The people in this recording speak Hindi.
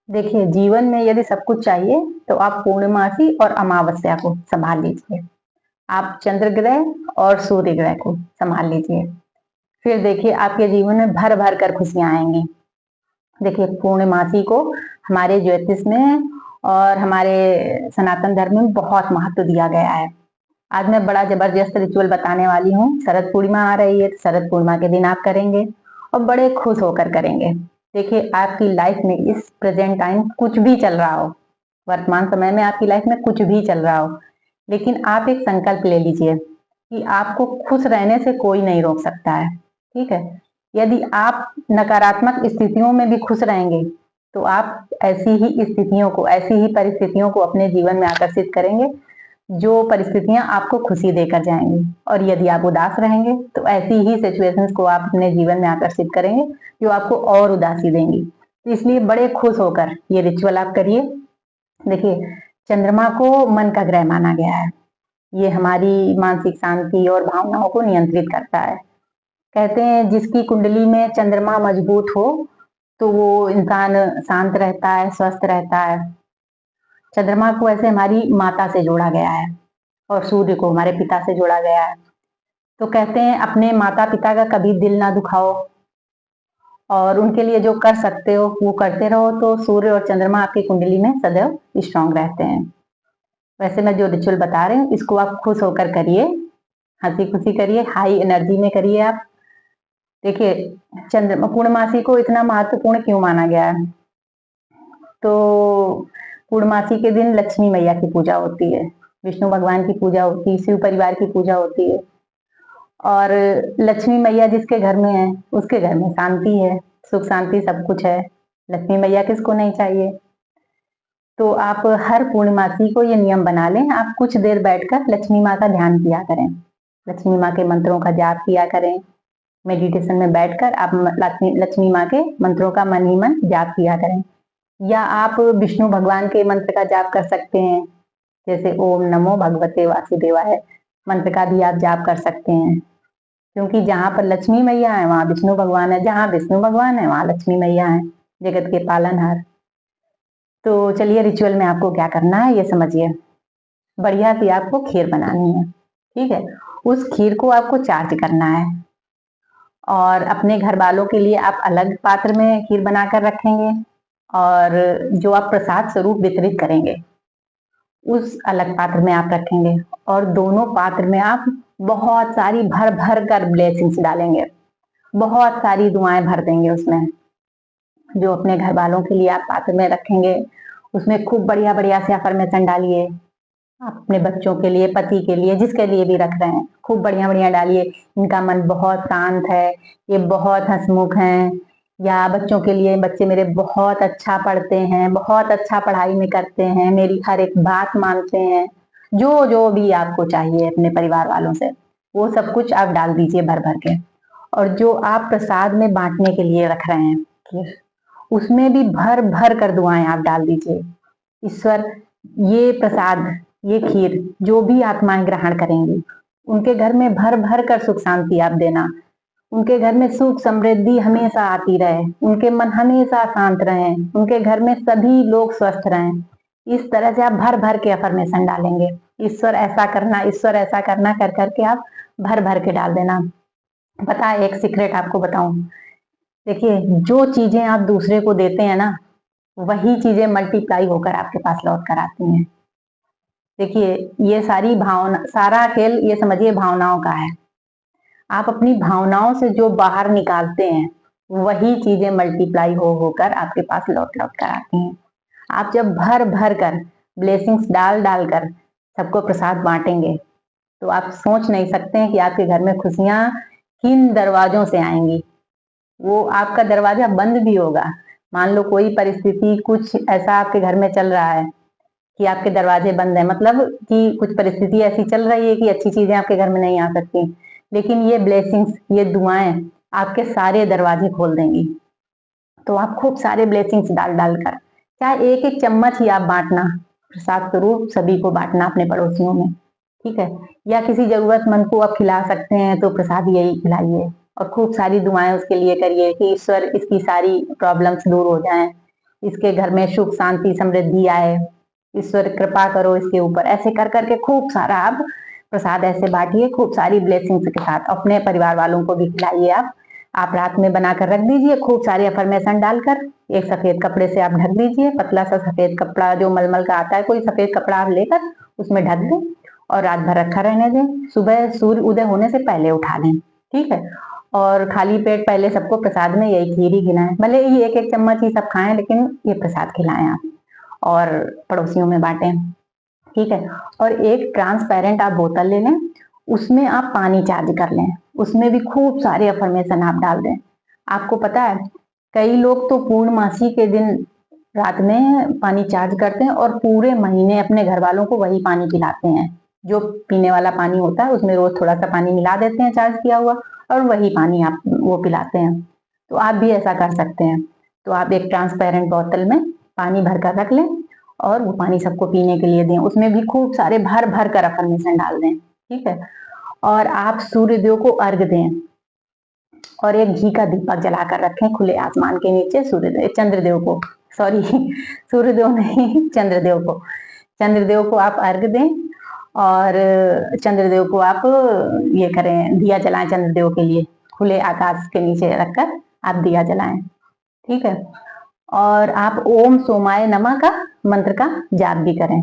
देखिए, जीवन में यदि सब कुछ चाहिए तो आप पूर्णमासी और अमावस्या को संभाल लीजिए। आप चंद्र ग्रह और सूर्य ग्रह को संभाल लीजिए। फिर देखिए आपके जीवन में भर-भर कर खुशियाँ आएँगी। देखिए, पूर्णमासी को हमारे ज्योतिष में और हमारे सनातन धर्म में बहुत महत्व दिया गया है। आज मैं बड़ा ज़बरदस्त रिचुअल बताने वाली हूँ। शरद पूर्णिमा आ रही है, तो शरद पूर्णिमा के दिन आप करेंगे और बड़े खुश होकर करेंगे। देखिए, आपकी लाइफ में इस प्रेज़ेंट टाइम कुछ भी चल रहा हो, वर्तमान समय में आपकी लाइफ में कुछ भी चल रहा हो, लेकिन आप एक संकल्प ले लीजिए कि आपको खुश रहने से कोई नहीं रोक सकता है, ठीक है? यदि आप नकारात्मक स्थितियों में भी खुश रहेंगे, तो आप ऐसी ही स्थितियों को, ऐसी ही परिस्थितियों को अपने जीवन में आकर्षित करेंगे जो परिस्थितियाँ आपको खुशी देकर जाएँगी। और यदि आप उदास रहेंगे, तो ऐसी ही सिचुएशंस को आप अपने जीवन में आकर्षित करेंगे, जो आपको और उदासी देंगी। तो इसलिए बड़े खुश होकर ये रिचुअल आप करिए। देखिए, चंद्रमा को मन का ग्रह माना गया है। ये हमारी मानसिक शांति और भावनाओं को नियंत्रित करता है। कहते हैं जिसकी कुंडली में चंद्रमा मजबूत हो, तो वो इंसान शांत रहता है, स्वस्थ रहता है। चंद्रमा को ऐसे हमारी माता से जोड़ा गया है और सूर्य को हमारे पिता से जोड़ा गया है। तो कहते हैं अपने माता-पिता का कभी दिल ना दुखाओ और उनके लिए जो कर सकते हो वो करते रहो, तो सूर्य और चंद्रमा आपकी कुंडली में सदैव स्ट्रॉन्ग रहते हैं। वैसे मैं जो रिचुअल बता रही हूँ इसको आप खुश होकर करिए, हँसी-खुशी करिए, हाई एनर्जी में करिए आप। देखिए, पूर्णमासी को इतना महत्वपूर्ण क्यों माना गया है? तो पूर्णमासी के दिन लक्ष्मी मैया की पूजा होती है, विष्णु भगवान की पूजा होती है, शिव परिवार की पूजा होती है और लक्ष्मी मैया जिसके घर में है, उसके घर में शांति है, सुख शांति सब कुछ है। लक्ष्मी मैया किसको नहीं चाहिए? तो आप हर पूर्णमासी को ये नियम बना लें, आप कुछ देर बैठकर लक्ष्मी माँ का ध्यान किया करें। लक्ष्मी माँ के मंत्रों का जाप किया करें। मेडिटेशन में बैठकर आप लक्ष्मी लक्ष्मी माँ के मंत्रों का मन ही मन जाप किया करें। या आप विष्णु भगवान के मंत्र का जाप कर सकते हैं, जैसे ओम नमो भगवते वासुदेवाय मंत्र का भी आप जाप कर सकते हैं। क्योंकि जहाँ पर लक्ष्मी मैया है वहाँ विष्णु भगवान है, जहाँ विष्णु भगवान है वहाँ लक्ष्मी मैया है, जगत के पालनहार। तो चलिए रिचुअल में आपको क्या करना है ये समझिए। बढ़िया सी आपको खीर बनानी है, ठीक है? उस खीर को आपको चार्ज करना है और अपने घर वालों के लिए आप अलग पात्र में खीर बनाकर रखेंगे और जो आप प्रसाद स्वरूप वितरित करेंगे उस अलग पात्र में आप रखेंगे और दोनों पात्र में आप बहुत सारी भर भर कर ब्लेसिंग्स डालेंगे, बहुत सारी दुआएं भर देंगे उसमें। जो अपने घर वालों के लिए आप पात्र में रखेंगे उसमें खूब बढ़िया बढ़िया से अफर्मेशन डालिए। आप अपने बच्चों के लिए, पति के लिए, जिसके लिए भी रख रहे हैं, खूब बढ़िया बढ़िया डालिए। इनका मन बहुत शांत है, ये बहुत हंसमुख हैं। या बच्चों के लिए, बच्चे मेरे बहुत अच्छा पढ़ते हैं, बहुत अच्छा पढ़ाई में करते हैं, मेरी हर एक बात मानते हैं। जो जो भी आपको चाहिए अपने परिवार वालों से वो सब कुछ आप डाल दीजिए भर भर के। और जो आप प्रसाद में बांटने के लिए रख रहे हैं खीर, उसमें भी भर भर कर दुआएं आप डाल दीजिए। ईश्वर, ये प्रसाद, ये खीर जो भी आत्माएं ग्रहण करेंगी उनके घर में भर भर कर सुख शांति आप देना। उनके घर में सुख समृद्धि हमेशा आती रहे, उनके मन हमेशा शांत रहे, उनके घर में सभी लोग स्वस्थ रहें। इस तरह से आप भर भर के अफर्मेशन डालेंगे। ईश्वर ऐसा करना, ईश्वर ऐसा करना कर करके आप भर भर के डाल देना। पता है एक सीक्रेट आपको बताऊं? देखिए, जो चीजें आप दूसरे को देते हैं ना, वही चीजें मल्टीप्लाई होकर आपके पास लौट कर आती हैं। देखिए, ये सारी भावना, सारा खेल ये समझिए भावनाओं का है। आप अपनी भावनाओं से जो बाहर निकालते हैं वही चीजें मल्टीप्लाई हो होकर आपके पास लौट लौट कर आती हैं। आप जब भर भर कर ब्लेसिंग्स डाल डाल कर सबको प्रसाद बांटेंगे तो आप सोच नहीं सकते हैं कि आपके घर में खुशियां किन दरवाजों से आएंगी। वो आपका दरवाजा बंद भी होगा। मान लो कोई परिस्थिति, कुछ ऐसा आपके घर में चल रहा है कि आपके दरवाजे बंद है, मतलब कि कुछ परिस्थिति ऐसी चल रही है कि अच्छी चीजें आपके घर में नहीं आ सकती, लेकिन ये ब्लेसिंग्स, ये दुआएं आपके सारे दरवाजे खोल देंगी। तो आप खूब सारे ब्लेसिंग्स डाल डाल कर, चाहे एक एक चम्मच ही आप बांटना, प्रसाद स्वरूप सभी को बांटना अपने पड़ोसियों में, ठीक है? या किसी जरूरतमंद को आप खिला सकते हैं तो प्रसाद यही खिलाइए और खूब सारी दुआएं उसके लिए करिए कि ईश्वर इसकी सारी प्रॉब्लम्स दूर हो जाएं, इसके घर में सुख शांति समृद्धि आए, ईश्वर कृपा करो इसके ऊपर, ऐसे कर करके खूब सारा आप प्रसाद ऐसे बांटिए, खूब सारी ब्लेसिंग्स के साथ अपने परिवार वालों को भी खिलाइए। आप रात में बनाकर रख दीजिए, खूब सारी अफर्मेशन डालकर एक सफेद कपड़े से आप ढक दीजिए, पतला सा सफेद कपड़ा जो मलमल का आता है, कोई सफेद कपड़ा आप लेकर उसमें ढक दें और रात भर रखा रहने दें। सुबह सूर्य उदय होने से पहले उठा लें, ठीक है। और खाली पेट पहले सबको प्रसाद में यही खीर ही खिलाएं, भले ही एक एक चम्मच ही सब खाएं, लेकिन ये प्रसाद खिलाएं आप और पड़ोसियों में बांटें, ठीक है। और एक ट्रांसपेरेंट आप बोतल ले लें, उसमें आप पानी चार्ज कर लें, उसमें भी खूब सारे अफर्मेशन आप डाल दें। आपको पता है कई लोग तो पूर्णमासी के दिन रात में पानी चार्ज करते हैं और पूरे महीने अपने घर वालों को वही पानी पिलाते हैं। जो पीने वाला पानी होता है उसमें रोज थोड़ा सा पानी मिला देते हैं चार्ज किया हुआ, और वही पानी आप वो पिलाते हैं। तो आप भी ऐसा कर सकते हैं। तो आप एक ट्रांसपेरेंट बोतल में पानी भर कर रख लें और वो पानी सबको पीने के लिए दें, उसमें भी खूब सारे भर भर कर अफर्मेशन डाल दें, ठीक है। और आप सूर्यदेव को अर्घ दें और एक घी का दीपक जलाकर रखें खुले आसमान के नीचे, सूर्यदेव चंद्रदेव को, सॉरी सूर्यदेव नहीं चंद्रदेव को, चंद्रदेव को आप अर्घ दें और चंद्रदेव को आप ये करें, दिया जलाएं चंद्रदेव के लिए, खुले आकाश के नीचे रखकर आप दिया जलाएं, ठीक है। और आप ओम सोमाय नमः का मंत्र का जाप भी करें।